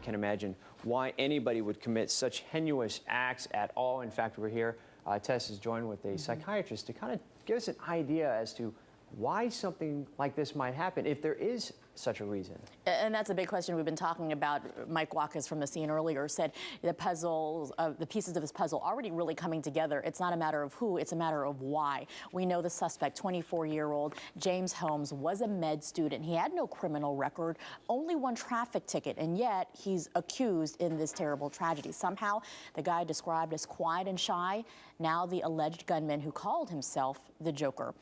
can imagine why anybody would commit such heinous acts at all. In fact, we're here, Tess is joined with a psychiatrist to kind of give us an idea as to why something like this might happen, if there is such a reason. And that's a big question we've been talking about. Mike Wakas from the scene earlier said the puzzles, the pieces of this puzzle already really coming together. It's not a matter of who, it's a matter of why. We know the suspect, 24-year-old James Holmes, was a med student. He had no criminal record, only one traffic ticket, and yet he's accused in this terrible tragedy. Somehow, the guy described as quiet and shy, now the alleged gunman who called himself the Joker.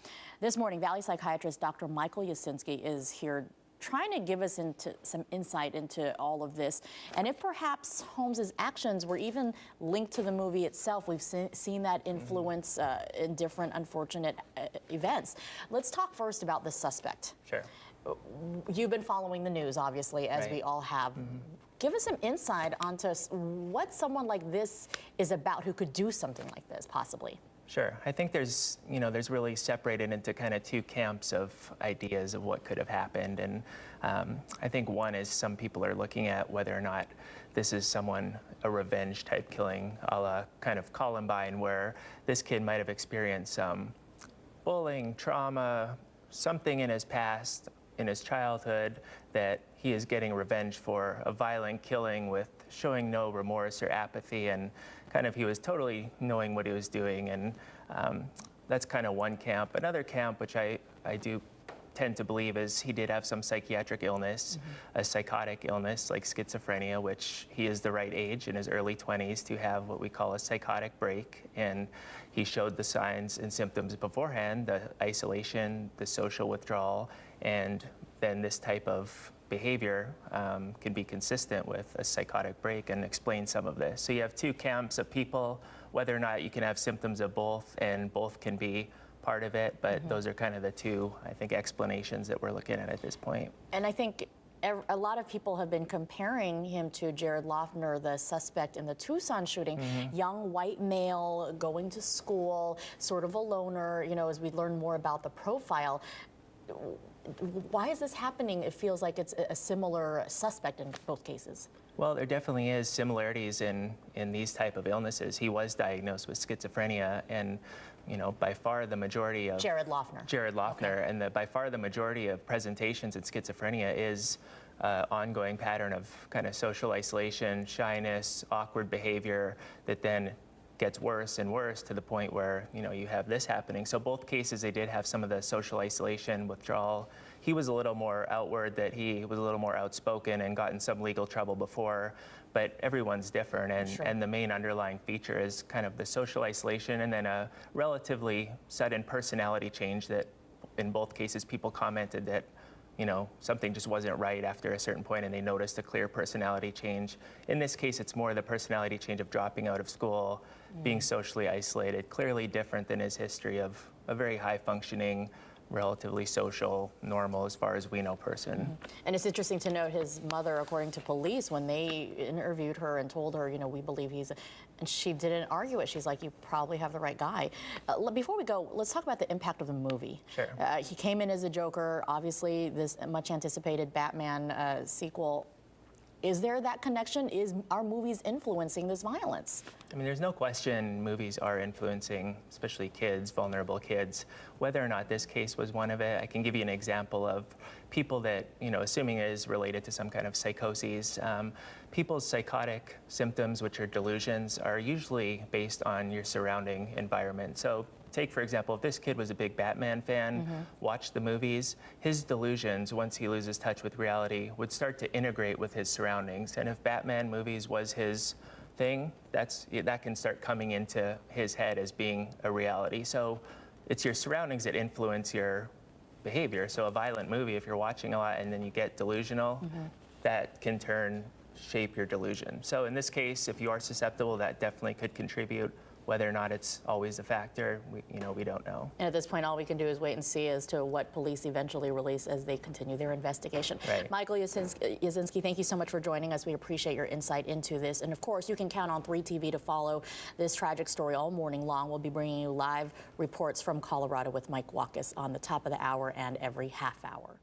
This morning, Valley psychiatrist Dr. Michael Yasinski is here trying to give us some insight into all of this, and if perhaps Holmes's actions were even linked to the movie itself. We've seen that influence in different unfortunate events. Let's talk first about the suspect. Sure. You've been following the news, obviously, as we all have. Give us some insight onto what someone like this is about, who could do something like this, possibly. Sure. I think there's really separated into kind of two camps of ideas of what could have happened. And I think one is some people are looking at whether or not this is a revenge type killing, a la kind of Columbine, where this kid might have experienced some bullying, trauma, something in his past, in his childhood, that he is getting revenge for a violent killing with showing no remorse or apathy, and kind of he was totally knowing what he was doing. And that's kind of one camp. Another camp, which I do tend to believe, is he did have some psychiatric illness, a psychotic illness like schizophrenia, which he is the right age in his early 20s to have what we call a psychotic break. And he showed the signs and symptoms beforehand, the isolation, the social withdrawal, and then this type of behavior can be consistent with a psychotic break and explain some of this. So you have two camps of people, whether or not you can have symptoms of both, and both can be part of it, but those are kind of the two, I think, explanations that we're looking at this point. And I think a lot of people have been comparing him to Jared Loughner, the suspect in the Tucson shooting. Young white male, going to school, sort of a loner, you know, as we learn more about the profile. Why is this happening? It feels like it's a similar suspect in both cases. Well, there definitely is similarities in these type of illnesses. He was diagnosed with schizophrenia, and you know, by far the majority of Jared Loughner, and by far the majority of presentations in schizophrenia is ongoing pattern of kind of social isolation, shyness, awkward behavior that then gets worse and worse to the point where, you know, you have this happening. So both cases, they did have some of the social isolation, withdrawal. He was a little more outward, that he was a little more outspoken and got in some legal trouble before, but everyone's different. And the main underlying feature is kind of the social isolation, and then a relatively sudden personality change that in both cases people commented that, you know, something just wasn't right after a certain point, and they noticed a clear personality change. In this case, it's more the personality change of dropping out of school, being socially isolated, clearly different than his history of a very high-functioning, relatively social, normal, as far as we know, person. And it's interesting to note his mother, according to police, when they interviewed her and told her, you know, we believe he's, and she didn't argue it. She's like, you probably have the right guy. Before we go, let's talk about the impact of the movie. Sure. He came in as a Joker, obviously this much anticipated Batman sequel. Is there that connection? Are movies influencing this violence? I mean, there's no question movies are influencing, especially kids, vulnerable kids. Whether or not this case was one of it, I can give you an example of people that, you know, assuming it is related to some kind of psychoses. People's psychotic symptoms, which are delusions, are usually based on your surrounding environment. So take, for example, if this kid was a big Batman fan, watched the movies, his delusions, once he loses touch with reality, would start to integrate with his surroundings. And if Batman movies was his thing, that can start coming into his head as being a reality. So it's your surroundings that influence your behavior. So a violent movie, if you're watching a lot and then you get delusional, that can shape your delusion. So in this case, if you are susceptible, that definitely could contribute. Whether or not it's always a factor, we don't know. And at this point, all we can do is wait and see as to what police eventually release as they continue their investigation. Right. Michael Yasinski, thank you so much for joining us. We appreciate your insight into this. And of course, you can count on 3TV to follow this tragic story all morning long. We'll be bringing you live reports from Colorado with Mike Wakas on the top of the hour and every half hour.